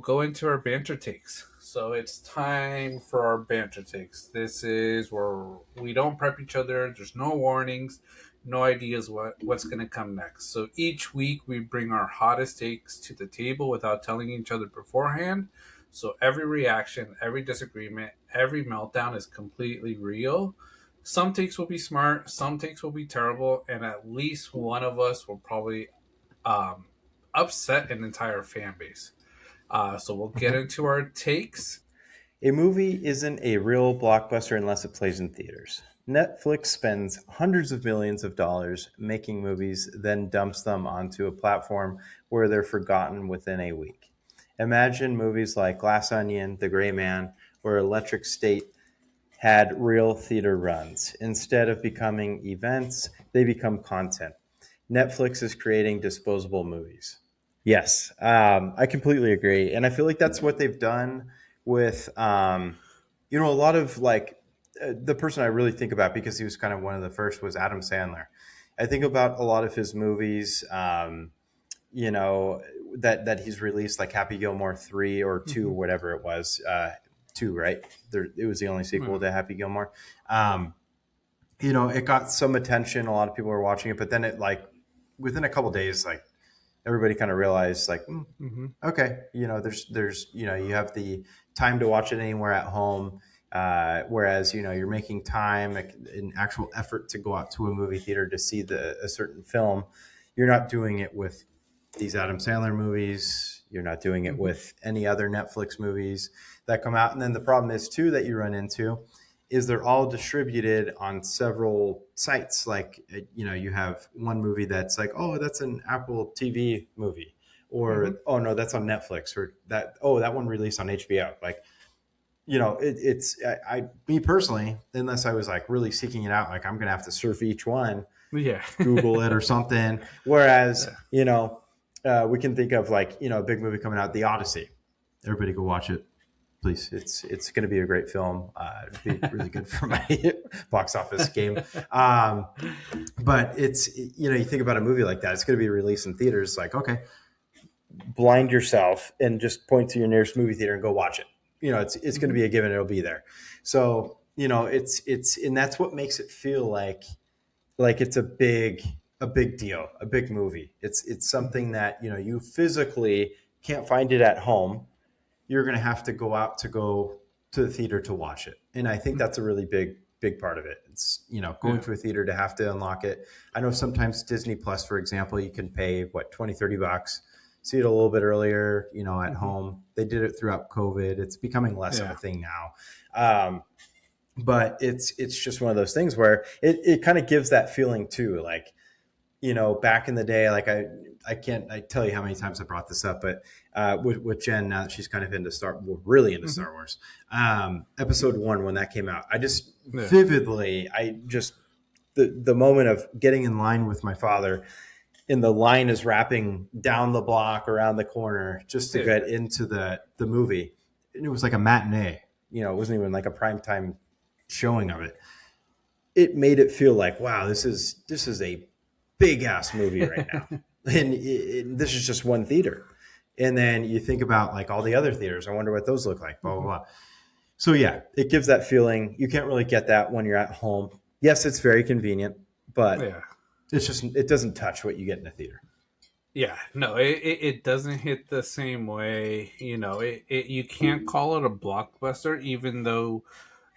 go into our banter takes. So it's time for our banter takes. This is where we don't prep each other. There's no warnings, no ideas what's going to come next. So each week we bring our hottest takes to the table without telling each other beforehand. So every reaction, every disagreement, every meltdown is completely real. Some takes will be smart, some takes will be terrible, and at least one of us will probably um, upset an entire fan base. So we'll get Mhm. into our takes. A movie isn't a real blockbuster unless it plays in theaters. Netflix spends hundreds of millions of dollars making movies, then dumps them onto a platform where they're forgotten within a week. Imagine movies like Glass Onion, The Gray Man, or Electric State had real theater runs. Instead of becoming events, they become content. Netflix is creating disposable movies. Yes, I completely agree, and I feel like that's what they've done with, a lot of like the person I really think about because he was kind of one of the first was Adam Sandler. I think about a lot of his movies, you know, that he's released, like Happy Gilmore 3 or 2, Mm-hmm. whatever it was, 2, right? It was the only sequel Yeah. to Happy Gilmore. Um, it got some attention. A lot of people were watching it, but then it like within a couple days, like everybody kind of realized like Mm-hmm. okay, there's you have the time to watch it anywhere at home, whereas you're making time, like, an actual effort to go out to a movie theater to see a certain film. You're not doing it with these Adam Sandler movies. You're not doing it Mm-hmm. with any other Netflix movies that come out. And then the problem is too that you run into is they're all distributed on several sites. Like, you have one movie that's like, oh, that's an Apple TV movie, Mm-hmm. or oh no, that's on Netflix, or that one released on HBO. Like, it's me personally, unless I was like really seeking it out, like I'm gonna have to surf each one, Yeah. Google it or something. Whereas, Yeah. we can think of like a big movie coming out, The Odyssey. Everybody go watch it, please. It's going to be a great film. It'd be really good for my box office game. Um, but you think about a movie like that, it's going to be released in theaters. Like, okay, blind yourself and just point to your nearest movie theater and go watch it. It's going to Mm-hmm. be a given. It'll be there. So and that's what makes it feel like it's a big deal, a big movie. It's Mm-hmm. something that you physically can't find it at home. You're going to have to go to the theater to watch it, and I think that's a really big part of it. It's going Yeah. to a theater to have to unlock it. I know sometimes Disney Plus, for example, you can pay what, 20-30 bucks, see it a little bit earlier, at Mm-hmm. home. They did it throughout COVID. It's becoming less of a Yeah. thing now. But it's just one of those things where it kind of gives that feeling too, like, back in the day, like I can't I tell you how many times I brought this up, but with Jen, now that she's kind of really into Mm-hmm. Star Wars, Episode 1, when that came out, I just Yeah. vividly, I just the moment of getting in line with my father, and the line is wrapping down the block around the corner just to Yeah. get into the movie, and it was like a matinee. It wasn't even like a primetime showing of it. It made it feel like, wow, this is a big ass movie right now, and this is just one theater. And then you think about like all the other theaters. I wonder what those look like. Blah blah Mm-hmm. blah. So yeah, it gives that feeling. You can't really get that when you're at home. Yes, it's very convenient, but Yeah. it doesn't touch what you get in a theater. Yeah, no, it doesn't hit the same way. You can't call it a blockbuster, even though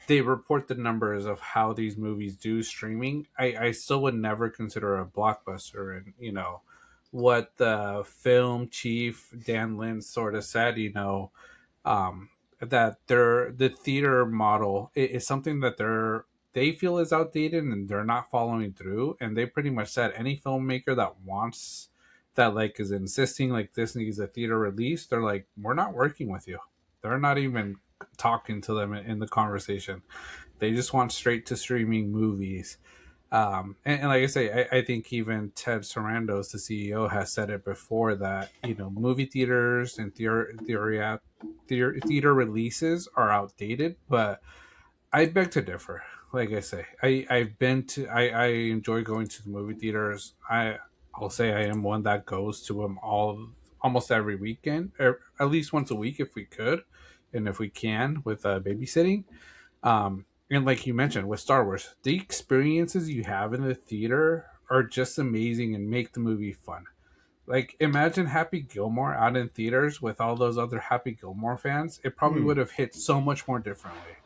they report the numbers of how these movies do streaming. I still would never consider a blockbuster. And, what the film chief, Dan Lin, sort of said, um, that the theater model is something that they feel is outdated and they're not following through. And they pretty much said any filmmaker that wants that, like, is insisting like this needs a theater release, they're like, we're not working with you. They're not even talking to them in the conversation. They just want straight to streaming movies. And like I say, I think even Ted Sarandos, the CEO, has said it before that movie theaters and theater releases are outdated. But I beg to differ. Like I say, I enjoy going to the movie theaters. I'll say I am one that goes to them almost every weekend, or at least once a week if we could, and if we can with babysitting. And like you mentioned with Star Wars, the experiences you have in the theater are just amazing and make the movie fun. Like imagine Happy Gilmore out in theaters with all those other Happy Gilmore fans. It probably would have hit so much more differently.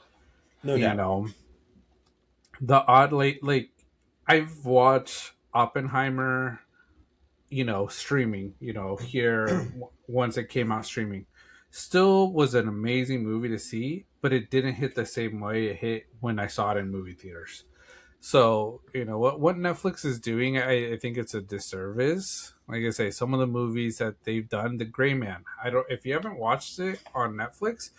No You doubt. know, the odd like I've watched Oppenheimer, streaming, here once it came out streaming. Still was an amazing movie to see, but it didn't hit the same way it hit when I saw it in movie theaters. So, what Netflix is doing, I think it's a disservice. Like I say, some of the movies that they've done, The Gray Man. I don't if you haven't watched it on Netflix,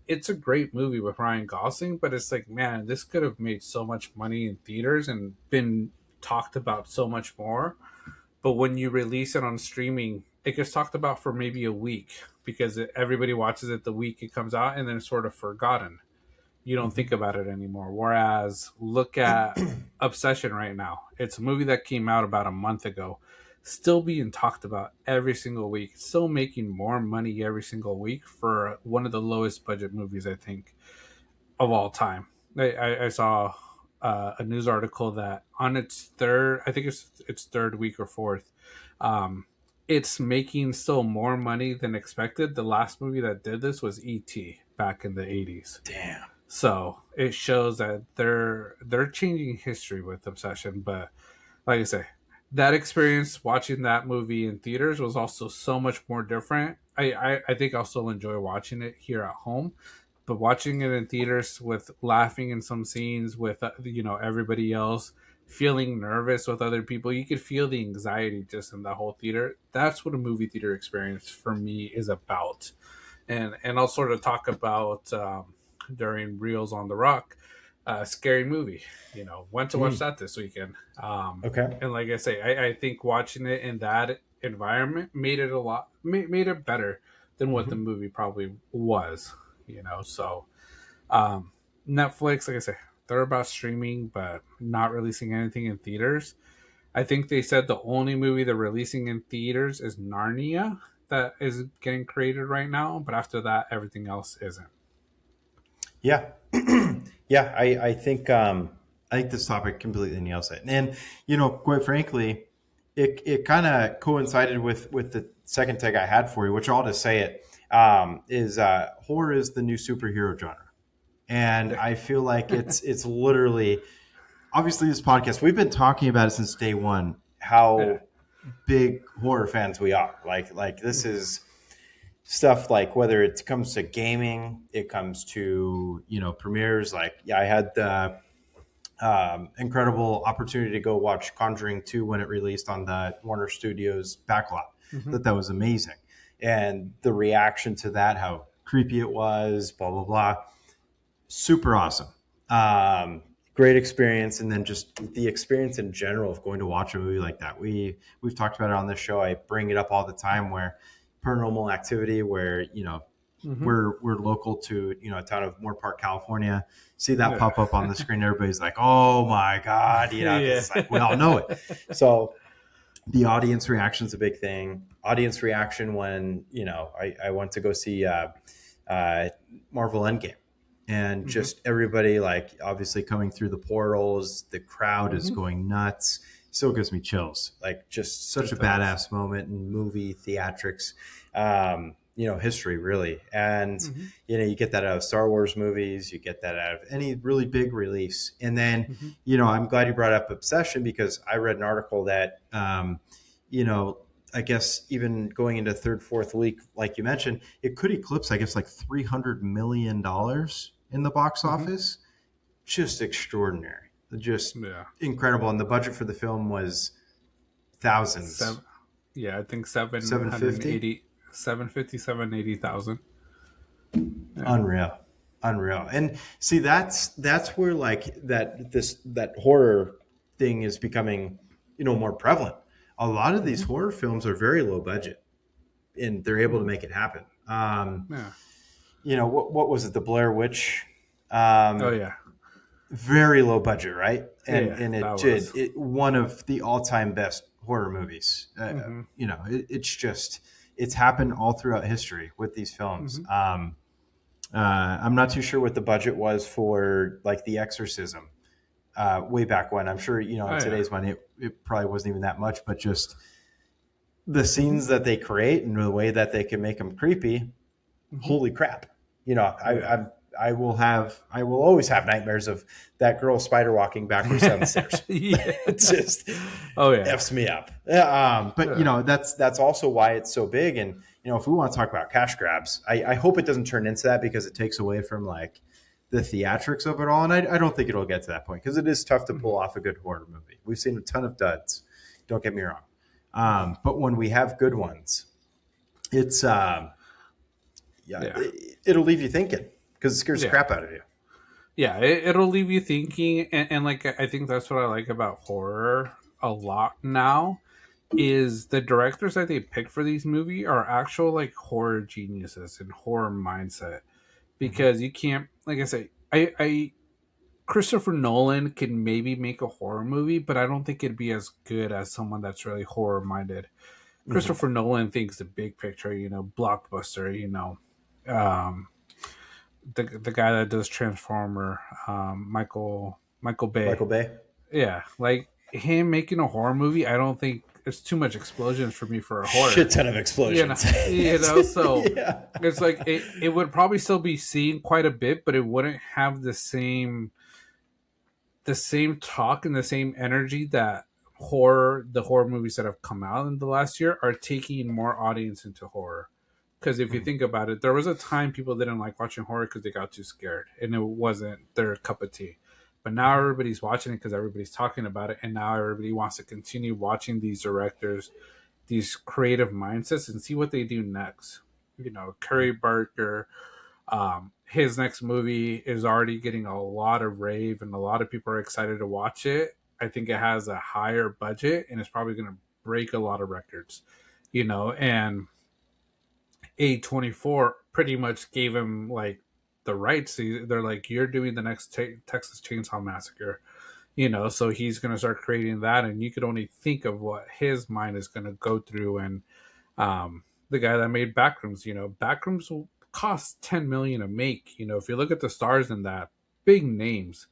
it's a great movie with Ryan Gosling, but it's like, man, this could have made so much money in theaters and been talked about so much more. But when you release it on streaming, it gets talked about for maybe a week because everybody watches it the week it comes out and then it's sort of forgotten. You don't think about it anymore. Whereas, look at Obsession right now. It's a movie that came out about a month ago, still being talked about every single week, still making more money every single week for one of the lowest budget movies, I think, of all time. I saw a news article that on its third, I think its third week or fourth, um, it's making still more money than expected. The last movie that did this was E.T. back in the 80s. Damn. So it shows that they're changing history with Obsession. But like I say, that experience watching that movie in theaters was also so much more different. I think I'll still enjoy watching it here at home, but watching it in theaters with laughing in some scenes with everybody else, feeling nervous with other people, you could feel the anxiety just in the whole theater. That's what a movie theater experience for me is about. And I'll sort of talk about during Reels on the Rock, Scary Movie. Went to watch Mm. that this weekend. Okay. And like I say, I think watching it in that environment made it a lot made it better than what the Mhm. movie probably was. So um, Netflix, like I say, they're about streaming but not releasing anything in theaters. I think they said the only movie they're releasing in theaters is Narnia that is getting created right now, but after that, everything else isn't. Yeah. Yeah. I think this topic completely nails it. And, quite frankly, it kind of coincided with the second take I had for you, which I'll just say it, is horror is the new superhero genre. And I feel like it's literally, obviously, this podcast, we've been talking about it since day one, Yeah. how big horror fans we are. Like this Mhm. is stuff like whether it comes to gaming, it comes to premieres. Like I had the incredible opportunity to go watch Conjuring 2 when it released on the Warner Studios backlot. Mhm. That was amazing, and the reaction to that, how creepy it was, blah blah blah, super awesome. Great experience, and then just the experience in general of going to watch a movie like that. We've talked about it on this show. I bring it up all the time. Where Paranormal Activity, where Mhm. we're local to a town of Moore Park, California. See that Yeah. pop up on the screen, everybody's like, "Oh my god!" Because Yeah. it's like we all know it. So the audience reaction is a big thing. Audience reaction when I went to go see uh, Marvel Endgame, and Mhm. just everybody like obviously coming through the portals. The crowd is Mhm. going nuts. Still gives me chills. Like just such It a does. badass moment in movie theatrics, history really. And Mhm. you get that out of Star Wars movies. You get that out of any really big release. And then Mhm. I'm glad you brought up Obsession because I read an article that you know I guess even going into third, fourth week, like you mentioned, it could eclipse, I guess, like $300 million in the box Mhm. office. Just extraordinary, just Yeah. incredible. And the budget for the film was thousands, Seven. Yeah, I think 750. 780, 750, 780,000. Yeah. Unreal, unreal. And see, that's where like that horror thing is becoming more prevalent. A lot of these Mhm. horror films are very low budget, and they're able to Mhm. make it happen. Yeah. What was it? The Blair Witch, Oh um, yeah. very low budget, right? And Yeah, and that it did was. it one of the all time best horror movies. Mhm. It's just it's happened all throughout history with these films. Hmm. I'm not too sure what the budget was for like The Exorcism way back when. I'm sure Oh in yeah. today's money it probably wasn't even that much, but just the Hmm. scenes that they create and the way that they can make them creepy. Hmm. Holy crap! Yeah. I will always have nightmares of that girl spider walking backwards down the stairs. Yeah. It just Oh yeah. f's me up. But Yeah. that's also why it's so big. And if we want to talk about cash grabs, I hope it doesn't turn into that because it takes away from like the theatrics of it all. And I don't think it'll get to that point because it is tough to pull Mhm. off a good horror movie. We've seen a ton of duds. Don't get me wrong. But when we have good ones, it's yeah, Yeah. it'll leave you thinking because it scares the Yeah. crap out of you. Yeah. It'll leave you thinking, and like I think that's what I like about horror a lot now is the directors that they pick for these movies are actual like horror geniuses and horror mindset Mhm. because you can't like I say I Christopher Nolan can maybe make a horror movie, but I don't think it'd be as good as someone that's really horror minded. Mhm. Christopher Nolan thinks the big picture, blockbuster, um, the guy that does Transformer, Michael Bay. Michael Bay, Yeah, like him making a horror movie, I don't think it's too much explosions for me for a horror. shit ton of explosions. So Yeah. it's like it would probably still be seen quite a bit, but it wouldn't have the same talk and the same energy that the horror movies that have come out in the last year are taking more audience into horror. Because if you Mhm. think about it, there was a time people didn't like watching horror because they got too scared and it wasn't their cup of tea. But now everybody's watching it because everybody's talking about it, and now everybody wants to continue watching these directors, these creative mindsets, and see what they do next. Curry Barker, his next movie is already getting a lot of rave, and a lot of people are excited to watch it. I think it has a higher budget, and it's probably going to break a lot of records. And A24 pretty much gave him like the rights. They're like, you're doing the next Texas Chainsaw Massacre. So he's going to start creating that, and you could only think of what his mind is going to go through. And the guy that made Backrooms, Backrooms will cost 10 million to make. If you look at the stars in that, big names.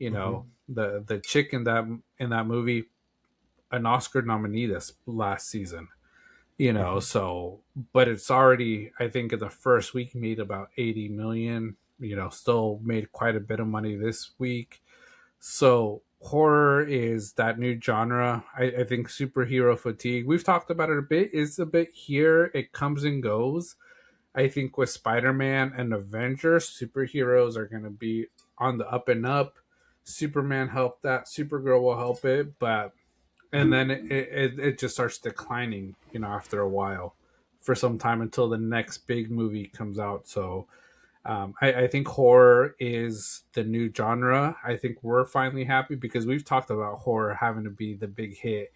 Mhm. The chick in that movie, an Oscar nominee this last season. Mhm. So but it's already, I think, in the first week made about 80 million. Still made quite a bit of money this week. So horror is that new genre. I think superhero fatigue, we've talked about it a bit, is a bit here. It comes and goes. I think with Spider-Man and Avengers, superheroes are going to be on the up and up. Superman helped that. Supergirl will help it, but and then it just starts declining, after a while, for some time until the next big movie comes out. So I think horror is the new genre. I think we're finally happy because we've talked about horror having to be the big hit,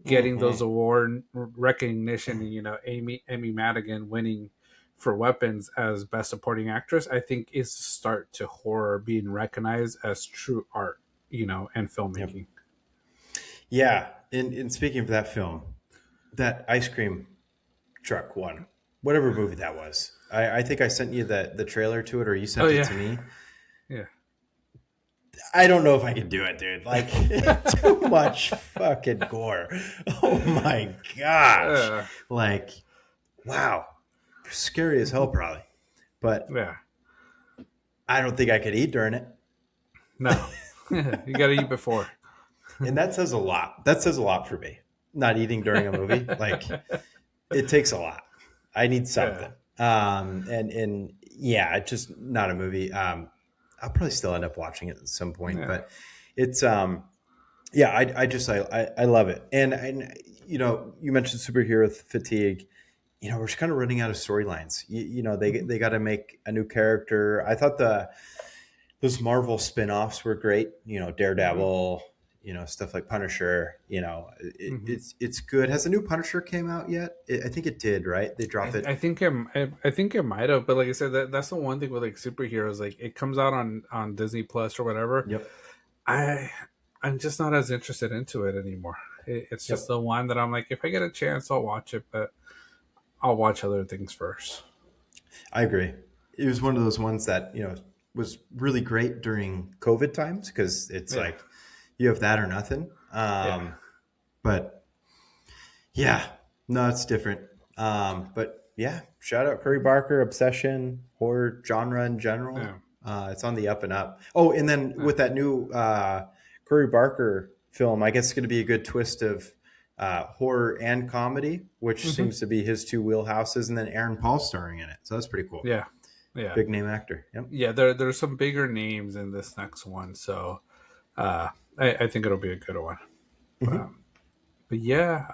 getting those Mhm. award recognition, and Amy Madigan winning for Weapons as best supporting actress. I think is the start to horror being recognized as true art, and Yep. filmmaking. Yeah. And speaking of that film, that ice cream truck one, whatever movie that was, I think I sent you the trailer to it, or you Oh sent it yeah, to me. yeah. I don't know if I can do it, dude. Like, too much fucking gore. Oh my gosh. uh, Like, wow. Scary as hell, probably. But yeah. I don't think I could eat during it. No, you got to eat before. And that says a lot. That says a lot for me. Not eating during a movie. Like, it takes a lot. I need Yeah, something. And yeah, it's just not a movie. I'll probably still end up watching it at some point, yeah. but it's yeah, I love it. And you mentioned superhero fatigue. We're just kind of running out of storylines. Mhm. They got to make a new character. I thought those Marvel spin-offs were great. Mhm. Daredevil, stuff like Punisher. Mhm. It's good. Has the new Punisher came out yet? I think it did, right? They dropped I it. think I think it might have, but like I said, that's the one thing with like superheroes. Like it comes out on Disney Plus or whatever. Yep. I I'm just not as interested into it anymore. It's just Yep. the one that I'm like, if I get a chance, I'll watch it. But I'll watch other things first. I agree. It was one of those ones that, was really great during COVID times because it's Yeah, like you have that or nothing. yeah, But yeah, no, it's different. But yeah, shout out Curry Barker, Obsession, horror genre in general. yeah, It's on the up and up. Oh, and then yeah. with that new Curry Barker film, I guess it's going to be a good twist of horror and comedy, which Hmm. seems to be his two wheelhouses, and then Aaron Paul starring in it. So that's pretty cool. Yeah, yeah, Big name actor. Yep. yeah. There's some bigger names in this next one, so uh, I think it'll be a good one. Mhm. Um, but yeah.